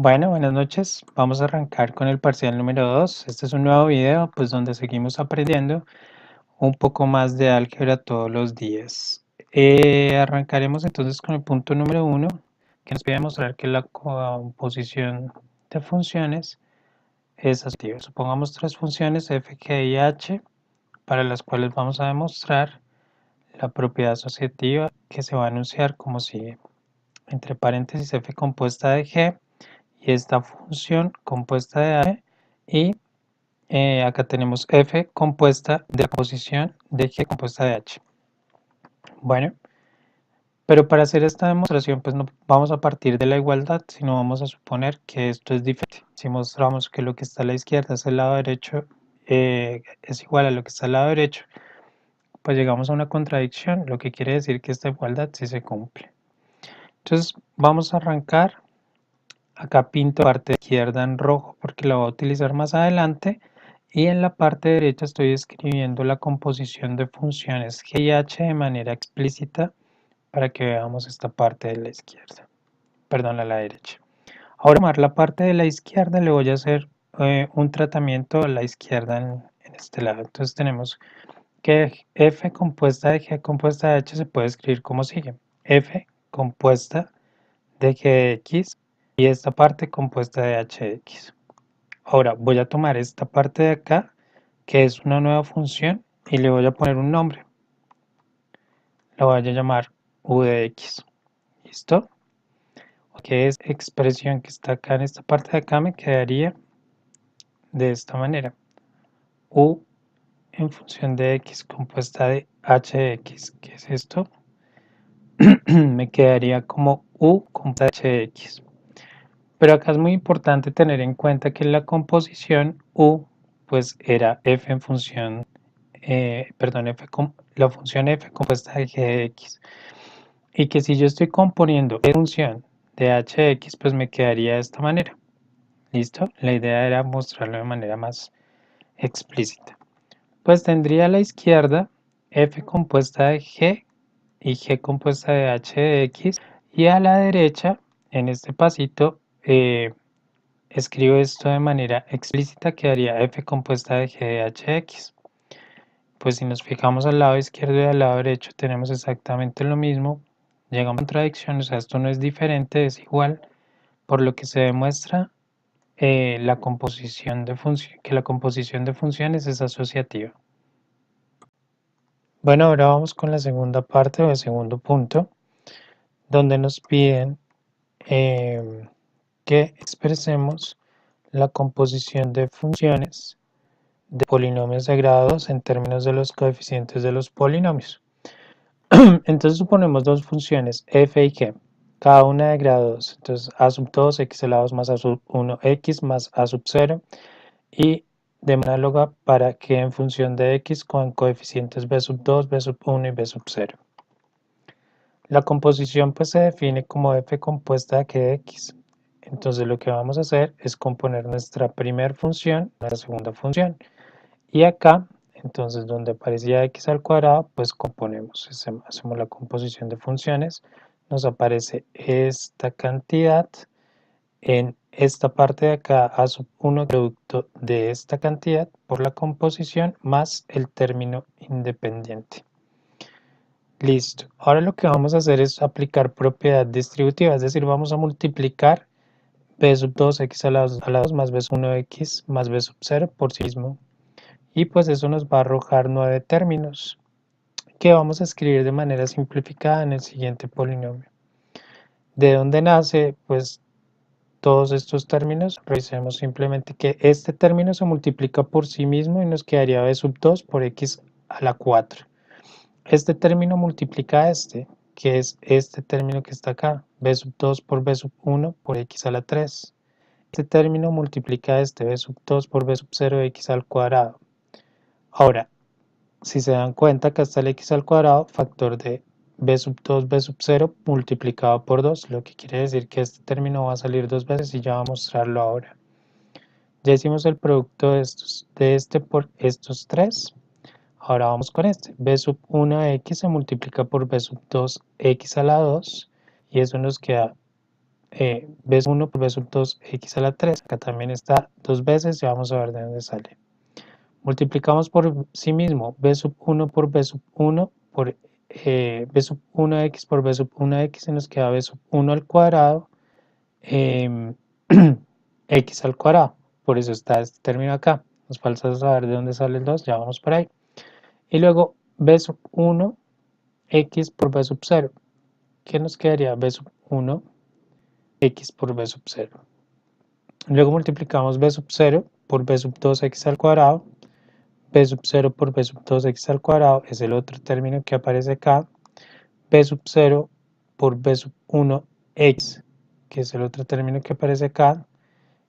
Bueno, buenas noches. Vamos a arrancar con el parcial número 2. Este es un nuevo video, pues donde seguimos aprendiendo un poco más de álgebra todos los días. Arrancaremos entonces con el punto número 1, que nos pide demostrar que la composición de funciones es asociativa. Supongamos tres funciones f, g y h, para las cuales vamos a demostrar la propiedad asociativa que se va a enunciar como sigue. Entre paréntesis f compuesta de g y esta función compuesta de h, y acá tenemos f compuesta de la posición de g compuesta de h. Bueno, pero para hacer esta demostración pues no vamos a partir de la igualdad, sino vamos a suponer que esto es diferente. Si mostramos que lo que está a la izquierda es el lado derecho, es igual a lo que está al lado derecho, pues llegamos a una contradicción, lo que quiere decir que esta igualdad sí se cumple. Entonces vamos a arrancar. Acá pinto la parte izquierda en rojo porque la voy a utilizar más adelante, y en la parte derecha estoy escribiendo la composición de funciones g y h de manera explícita para que veamos esta parte de la izquierda, perdón, a la derecha. Ahora, tomar la parte de la izquierda, le voy a hacer un tratamiento a la izquierda en este lado. Entonces tenemos que f compuesta de g compuesta de h se puede escribir como sigue: f compuesta de g de x y esta parte compuesta de h de x. Ahora voy a tomar esta parte de acá, que es una nueva función, y le voy a poner un nombre. La voy a llamar u de x. ¿Listo? Que es expresión que está acá en esta parte de acá, me quedaría de esta manera: u en función de x compuesta de h de x. ¿Qué es esto? Me quedaría como u compuesta de h de x. Pero acá es muy importante tener en cuenta que la composición u pues era f en función, perdón, la función f compuesta de g de x, y que si yo estoy componiendo en función de h de x, pues me quedaría de esta manera. ¿Listo? La idea era mostrarlo de manera más explícita. Pues tendría a la izquierda f compuesta de g y g compuesta de h de x, y a la derecha, en este pasito, escribo esto de manera explícita, quedaría f compuesta de g de h de x. Pues si nos fijamos al lado izquierdo y al lado derecho tenemos exactamente lo mismo, llegamos a contradicción, o sea, esto no es diferente, es igual, por lo que se demuestra la composición de que la composición de funciones es asociativa. Bueno, ahora vamos con la segunda parte o el segundo punto, donde nos piden que expresemos la composición de funciones de polinomios de grado 2 en términos de los coeficientes de los polinomios. Entonces suponemos dos funciones f y g, cada una de grado 2. Entonces a sub 2, x elevado más a sub 1, x más a sub 0, y de manera análoga para g en función de x con coeficientes b sub 2, b sub 1 y b sub 0. La composición pues se define como f compuesta de g de x. Entonces lo que vamos a hacer es componer nuestra primera función, nuestra segunda función. Y acá, entonces donde aparecía x al cuadrado, pues componemos, hacemos la composición de funciones. Nos aparece esta cantidad en esta parte de acá, a sub 1 producto de esta cantidad por la composición más el término independiente. Listo. Ahora lo que vamos a hacer es aplicar propiedad distributiva, es decir, vamos a multiplicar b sub 2 x a la 2 más b sub 1 x más b sub 0 por sí mismo. Y pues eso nos va a arrojar 9 términos que vamos a escribir de manera simplificada en el siguiente polinomio. ¿De dónde nace? Pues todos estos términos, revisemos simplemente que este término se multiplica por sí mismo y nos quedaría b sub 2 por x a la 4. Este término multiplica a este, que es este término que está acá, b sub 2 por b sub 1 por x a la 3. Este término multiplica a este, b sub 2 por b sub 0 x al cuadrado. Ahora, si se dan cuenta, acá está el x al cuadrado, factor de b sub 2, b sub 0 multiplicado por 2, lo que quiere decir que este término va a salir dos veces y ya va a mostrarlo ahora. Ya hicimos el producto de este por estos tres. Ahora vamos con este. B sub 1x se multiplica por B sub 2x a la 2 y eso nos queda b sub 1 por b sub 2 x a la 3. Acá también está dos veces, ya vamos a ver de dónde sale. Multiplicamos por sí mismo b sub 1 por b sub 1 por b sub 1x por b sub 1x y nos queda b sub 1 al cuadrado x al cuadrado. Por eso está este término acá. Nos falta saber de dónde sale el 2, ya vamos por ahí. Y luego b sub 1 x por b sub 0. ¿Qué nos quedaría? B sub 1 x por b sub 0. Luego multiplicamos b sub 0 por b sub 2x al cuadrado. B sub 0 por B sub 2x al cuadrado es el otro término que aparece acá. B sub 0 por B sub 1x, que es el otro término que aparece acá.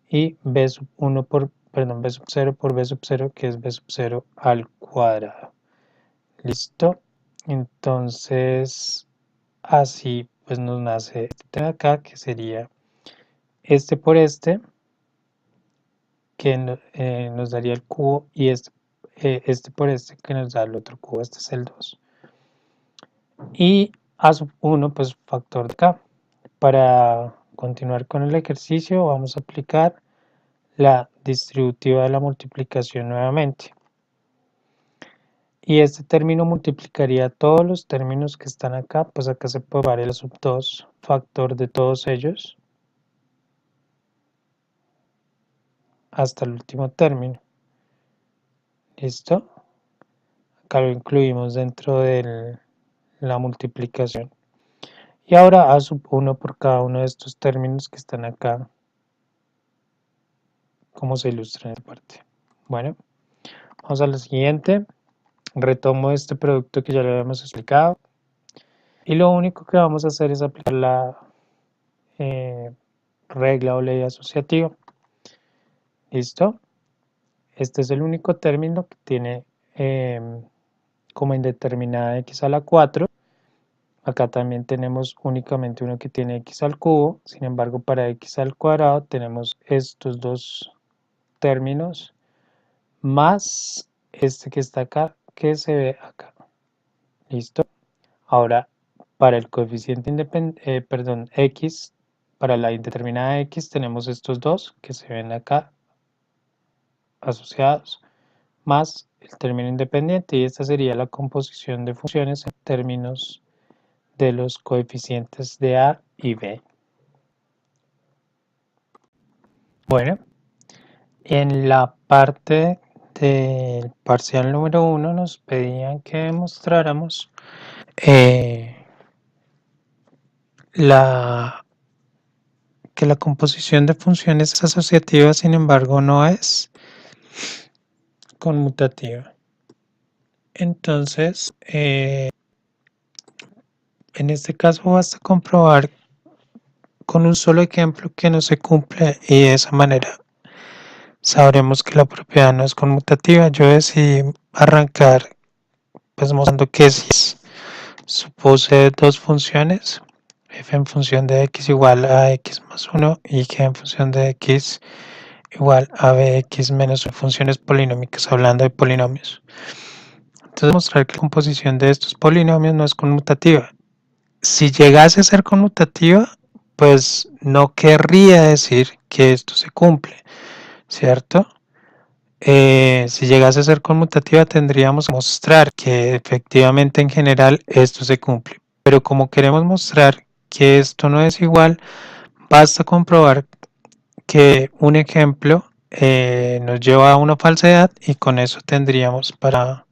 Y B sub 1 por, perdón, B sub 0 por B sub 0, que es B sub 0 al cuadrado. ¿Listo? Entonces, así pues nos nace este de acá, que sería este por este, que nos daría el cubo, y este por este, que nos da el otro cubo, este es el 2. Y a sub 1, pues factor de acá. Para continuar con el ejercicio, vamos a aplicar la distributiva de la multiplicación nuevamente. Y este término multiplicaría todos los términos que están acá, pues acá se puede dar el sub 2, factor de todos ellos, hasta el último término. ¿Listo? Acá lo incluimos dentro de la multiplicación. Y ahora a sub 1 por cada uno de estos términos que están acá, como se ilustra en esta parte. Bueno, vamos a la siguiente. Retomo este producto que ya lo habíamos explicado. Y lo único que vamos a hacer es aplicar la regla o ley asociativa. ¿Listo? Este es el único término que tiene como indeterminada x a la 4. Acá también tenemos únicamente uno que tiene x al cubo. Sin embargo, para x al cuadrado tenemos estos dos términos más este que está acá, que se ve acá. ¿Listo? Ahora, para el coeficiente x, para la indeterminada x tenemos estos dos que se ven acá asociados, más el término independiente, y esta sería la composición de funciones en términos de los coeficientes de a y b. Bueno, en la parte del parcial número 1 nos pedían que demostráramos que la composición de funciones asociativas, sin embargo, no es conmutativa. Entonces, en este caso basta comprobar con un solo ejemplo que no se cumple, y de esa manera sabremos que la propiedad no es conmutativa. Yo decidí arrancar pues mostrando que si posee dos funciones, f en función de x igual a x más 1 y g en función de x igual a bx menos funciones polinómicas, hablando de polinomios. Entonces, mostrar que la composición de estos polinomios no es conmutativa. Si llegase a ser conmutativa, pues no querría decir que esto se cumple, ¿cierto? Si llegase a ser conmutativa, tendríamos que mostrar que efectivamente en general esto se cumple. Pero como queremos mostrar que esto no es igual, basta comprobar que un ejemplo nos lleva a una falsedad, y con eso tendríamos para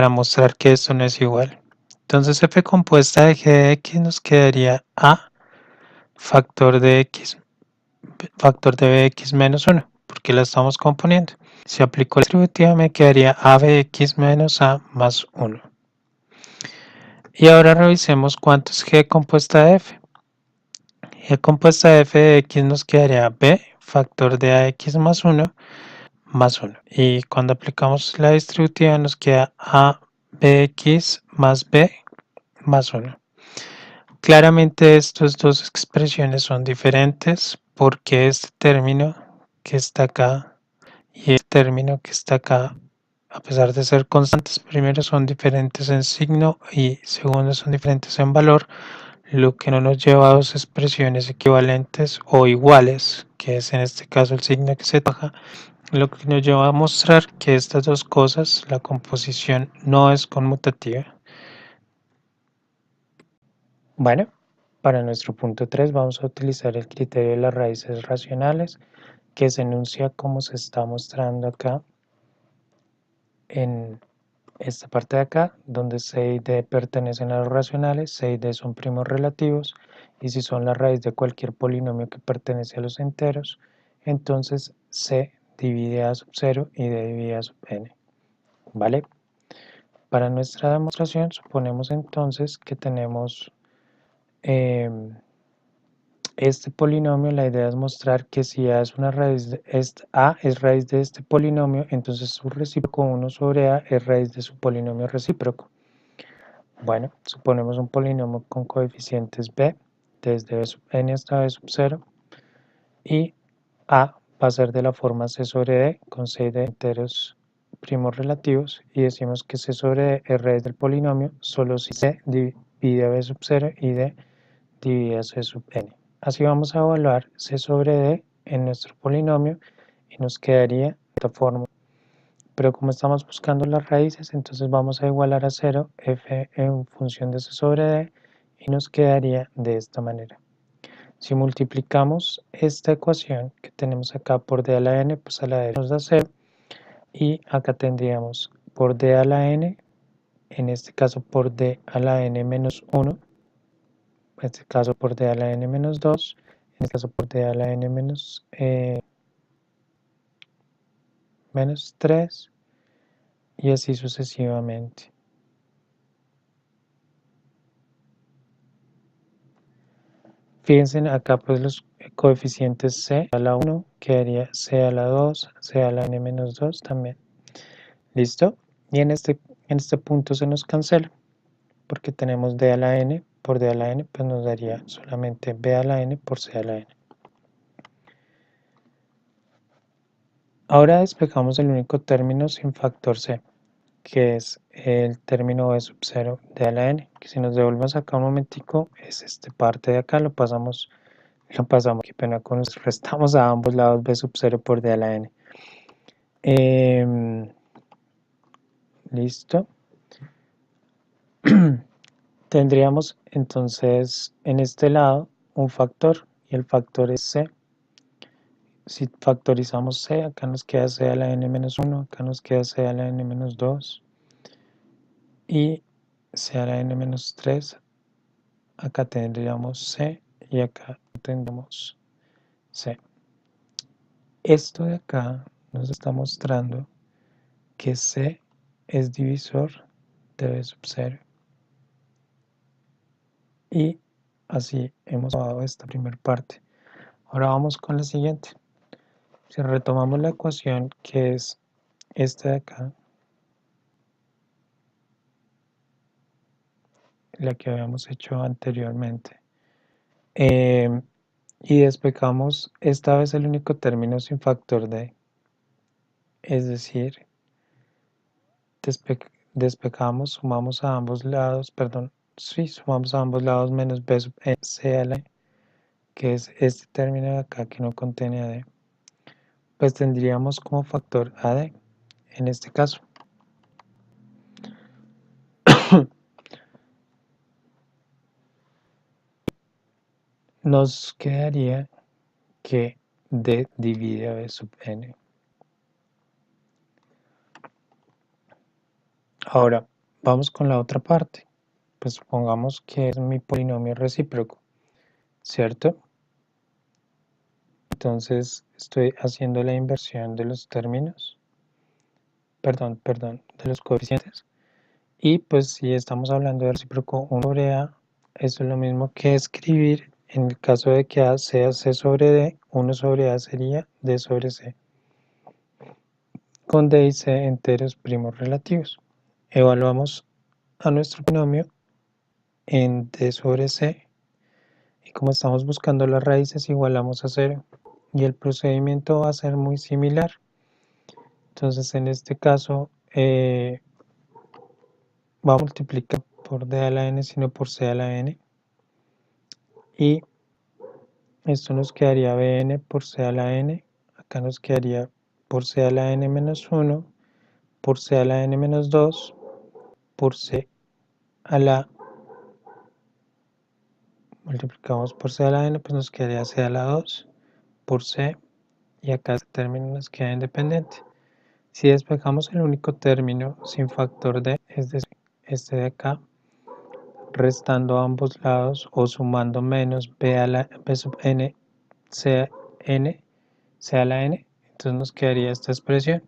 mostrar que esto no es igual. Entonces f compuesta de g de x nos quedaría a factor de bx menos 1, porque la estamos componiendo. Si aplico la distributiva me quedaría a bx menos a más 1. Y ahora revisemos cuánto es g compuesta de f. G compuesta de f de x nos quedaría b factor de ax más 1 más 1. Y cuando aplicamos la distributiva nos queda a bx más b más 1. Claramente estas dos expresiones son diferentes porque este término que está acá y el término que está acá, a pesar de ser constantes, primero son diferentes en signo y segundo son diferentes en valor, lo que no nos lleva a dos expresiones equivalentes o iguales, que es en este caso el signo que se trabaja, lo que nos lleva a mostrar que estas dos cosas, la composición no es conmutativa. Bueno, para nuestro punto 3 vamos a utilizar el criterio de las raíces racionales, que se enuncia como se está mostrando acá en esta parte de acá, donde C y D pertenecen a los racionales, C y D son primos relativos, y si son la raíz de cualquier polinomio que pertenece a los enteros, entonces C divide A sub 0 y D divide A sub n. ¿Vale? Para nuestra demostración suponemos entonces que tenemos este polinomio. La idea es mostrar que si A es una raíz de A es raíz de este polinomio, entonces su recíproco 1 sobre A es raíz de su polinomio recíproco. Bueno, suponemos un polinomio con coeficientes b, desde b sub n hasta b sub 0, y A va a ser de la forma c sobre d, con c de enteros primos relativos, y decimos que c sobre d es raíz del polinomio solo si c divide a b sub 0 y d divide a c sub n. Así vamos a evaluar c sobre d en nuestro polinomio y nos quedaría de esta forma. Pero como estamos buscando las raíces, entonces vamos a igualar a 0 f en función de c sobre d y nos quedaría de esta manera. Si multiplicamos esta ecuación que tenemos acá por d a la n, pues a la derecha nos da 0, y acá tendríamos por d a la n, en este caso por d a la n menos 1, en este caso por d a la n menos 2, en este caso por d a la n menos 3, y así sucesivamente. Fíjense acá pues los coeficientes c a la 1 quedaría c a la 2, c a la n menos 2 también. ¿Listo? Y en este punto se nos cancela, porque tenemos d a la n por d a la n, pues nos daría solamente b a la n por c a la n. Ahora despejamos el único término sin factor c, que es el término b sub 0 d a la n, que si nos devolvemos acá un momentico, es esta parte de acá, lo pasamos, qué pena con eso, restamos a ambos lados b sub 0 por d a la n. Listo. Tendríamos entonces en este lado un factor, y el factor es c. Si factorizamos c, acá nos queda c a la n menos 1, acá nos queda c a la n menos 2, y c a la n menos 3, acá tendríamos c, y acá tendríamos c. Esto de acá nos está mostrando que c es divisor de b sub 0. Y así hemos acabado esta primera parte. Ahora vamos con la siguiente. Si retomamos la ecuación, que es esta de acá, la que habíamos hecho anteriormente, y despejamos esta vez el único término sin factor d, es decir, despejamos, sumamos a ambos lados, sumamos a ambos lados menos b sub n c a la n, que es este término de acá que no contiene a d, pues tendríamos como factor a d en este caso. Nos quedaría que d divide a b sub n. Ahora, vamos con la otra parte. Pues supongamos que es mi polinomio recíproco, ¿cierto? Entonces estoy haciendo la inversión de los términos, perdón, de los coeficientes. Y pues si estamos hablando de recíproco 1 sobre A, eso es lo mismo que escribir, en el caso de que A sea C sobre D, 1 sobre A sería D sobre C, con D y C enteros primos relativos. Evaluamos a nuestro binomio en D sobre C, y como estamos buscando las raíces, igualamos a 0, y el procedimiento va a ser muy similar. Entonces en este caso va a multiplicar por D a la n, sino por C a la n, y esto nos quedaría bn por c a la n, acá nos quedaría por c a la n menos 1, por c a la n menos 2, por c a la, multiplicamos por c a la n, pues nos quedaría c a la 2 por c, y acá este término nos queda independiente. Si despejamos el único término sin factor d, es decir, este de acá, restando a ambos lados o sumando menos b a la b sub n, c a la n, entonces nos quedaría esta expresión.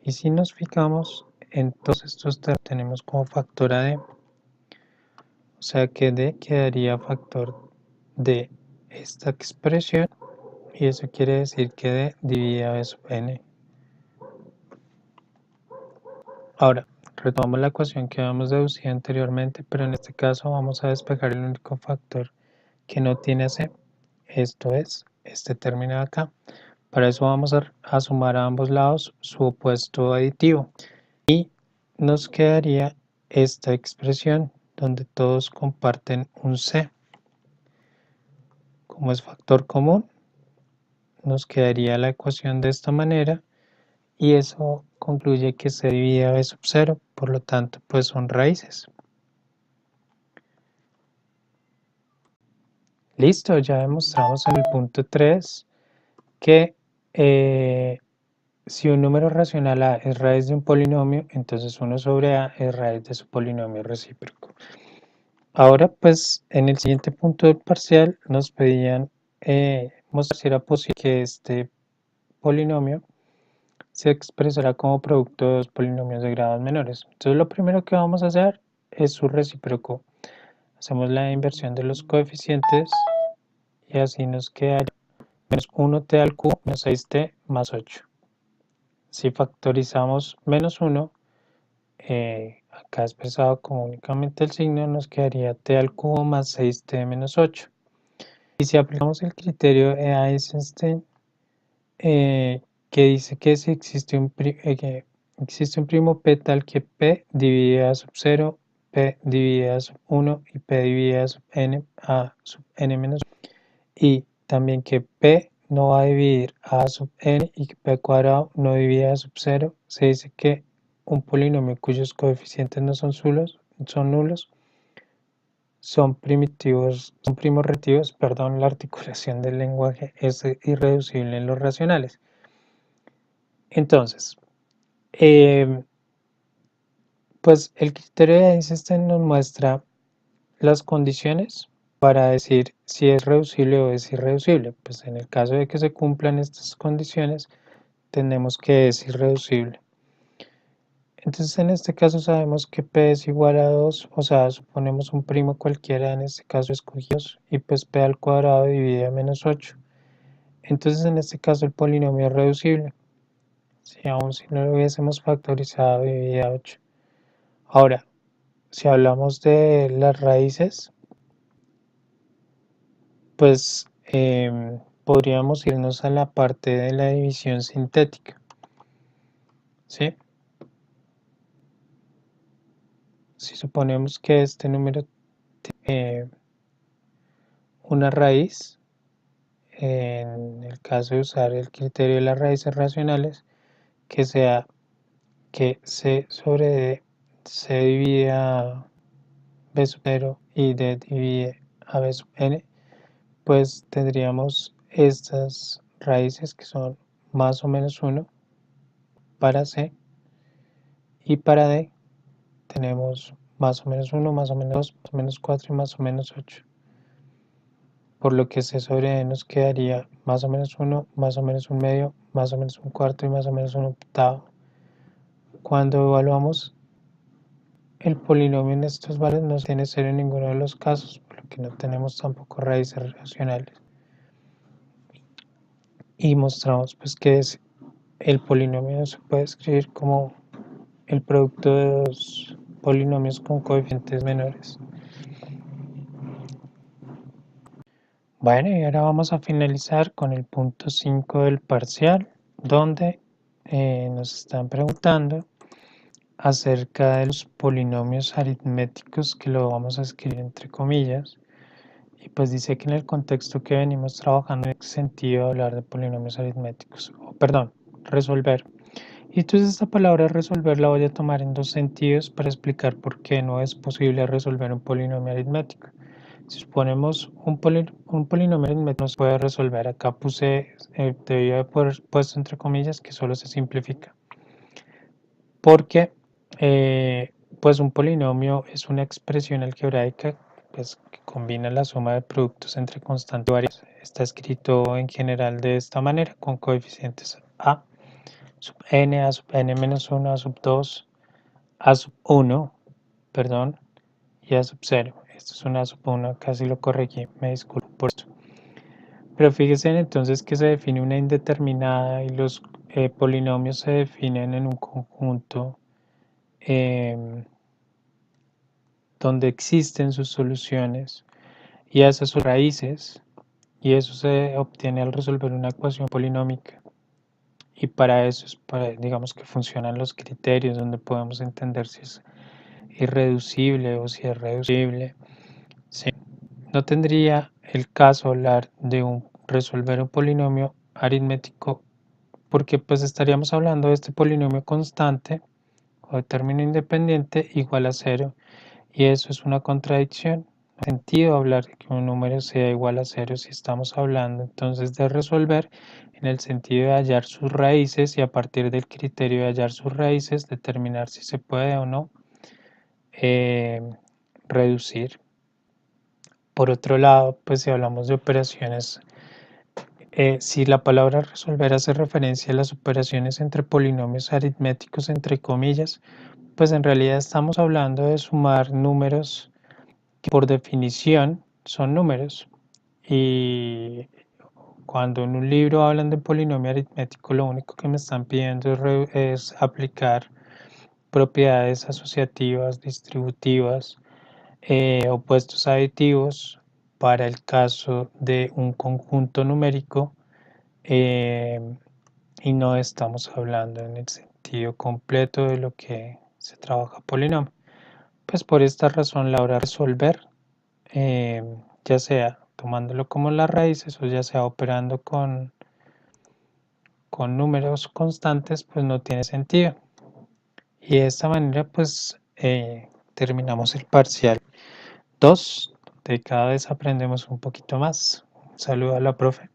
Y si nos fijamos en todos estos términos, tenemos como factor a d, o sea que d quedaría factor de esta expresión, y eso quiere decir que d divide a b sub n. Ahora, retomamos la ecuación que habíamos deducido anteriormente, pero en este caso vamos a despejar el único factor que no tiene c, esto es este término de acá. Para eso vamos a sumar a ambos lados su opuesto aditivo y nos quedaría esta expresión donde todos comparten un c. Como es factor común, nos quedaría la ecuación de esta manera y eso concluye que c divide a b sub 0, por lo tanto pues son raíces. Listo, ya demostramos en el punto 3 que si un número racional a es raíz de un polinomio, entonces 1 sobre a es raíz de su polinomio recíproco. Ahora pues en el siguiente punto del parcial nos pedían mostrar si era posible que este polinomio se expresará como producto de dos polinomios de grados menores. Entonces lo primero que vamos a hacer es su recíproco. Hacemos la inversión de los coeficientes y así nos queda menos 1t al cubo menos 6t más 8. Si factorizamos menos 1, acá expresado como únicamente el signo, nos quedaría t al cubo más 6t menos 8. Y si aplicamos el criterio de Eisenstein, que dice que si existe un primo p tal que p divide a sub 0, p divide a sub 1 y p divide a sub n menos 1, y también que p no va a dividir a sub n y que p cuadrado no divide a sub 0, se dice que un polinomio cuyos coeficientes no son nulos, son primos relativos, la articulación del lenguaje es irreducible en los racionales. Entonces, pues el criterio de Eisenstein nos muestra las condiciones para decir si es reducible o es irreducible. Pues en el caso de que se cumplan estas condiciones, tenemos que es irreducible. Entonces en este caso sabemos que p es igual a 2, o sea, suponemos un primo cualquiera, en este caso escogimos, y pues p al cuadrado divide a menos 8. Entonces en este caso el polinomio es reducible. Si aún si no lo hubiésemos factorizado, divide a 8. Ahora, si hablamos de las raíces, pues podríamos irnos a la parte de la división sintética, ¿sí? Si suponemos que este número tiene una raíz, en el caso de usar el criterio de las raíces racionales, que sea que c sobre d se divide a b sub 0 y d divide a b sub n, pues tendríamos estas raíces que son más o menos 1 para c, y para d tenemos más o menos 1, más o menos 2, más o menos 4 y más o menos 8. Por lo que c sobre d nos quedaría más o menos 1, más o menos un medio, más o menos un cuarto y más o menos un octavo. Cuando evaluamos el polinomio en estos valores no tiene 0 en ninguno de los casos, por lo que no tenemos tampoco raíces racionales. Y mostramos pues que el polinomio se puede escribir como el producto de dos polinomios con coeficientes menores. Bueno, y ahora vamos a finalizar con el punto 5 del parcial, donde nos están preguntando acerca de los polinomios aritméticos, que lo vamos a escribir entre comillas, Y pues dice que en el contexto que venimos trabajando en ese sentido hablar de polinomios aritméticos, o perdón, resolver. Y entonces esta palabra resolver la voy a tomar en dos sentidos para explicar por qué no es posible resolver un polinomio aritmético. Si suponemos un polinomio aritmético no se puede resolver, acá puse, debía haber puesto entre comillas que solo se simplifica. Porque pues un polinomio es una expresión algebraica pues, que combina la suma de productos entre constantes y variables. Está escrito en general de esta manera, con coeficientes a sub n, a sub n menos 1, a sub 2, a sub 1, perdón, y a sub 0. Esto es una sub 1, casi lo corregí, me disculpo por esto. Pero fíjense entonces que se define una indeterminada y los polinomios se definen en un conjunto donde existen sus soluciones y esas sus raíces, y eso se obtiene al resolver una ecuación polinómica. Y para eso es digamos que funcionan los criterios donde podemos entender si es irreducible o si es reducible. Sí. No tendría el caso hablar de resolver un polinomio aritmético porque pues estaríamos hablando de este polinomio constante o de término independiente igual a 0 y eso es una contradicción. No tiene sentido hablar de que un número sea igual a 0 si estamos hablando entonces de resolver en el sentido de hallar sus raíces y a partir del criterio de hallar sus raíces determinar si se puede o no reducir. Por otro lado, pues si hablamos de operaciones, si la palabra resolver hace referencia a las operaciones entre polinomios aritméticos, entre comillas, pues en realidad estamos hablando de sumar números que por definición son números. Y cuando en un libro hablan de polinomio aritmético, lo único que me están pidiendo es aplicar propiedades asociativas, distributivas, opuestos aditivos para el caso de un conjunto numérico y no estamos hablando en el sentido completo de lo que se trabaja polinomio. Pues por esta razón la hora de resolver, ya sea tomándolo como las raíces o ya sea operando con números constantes, pues no tiene sentido. Y de esta manera pues terminamos el parcial 2. De cada vez aprendemos un poquito más. Un saludo a la profe.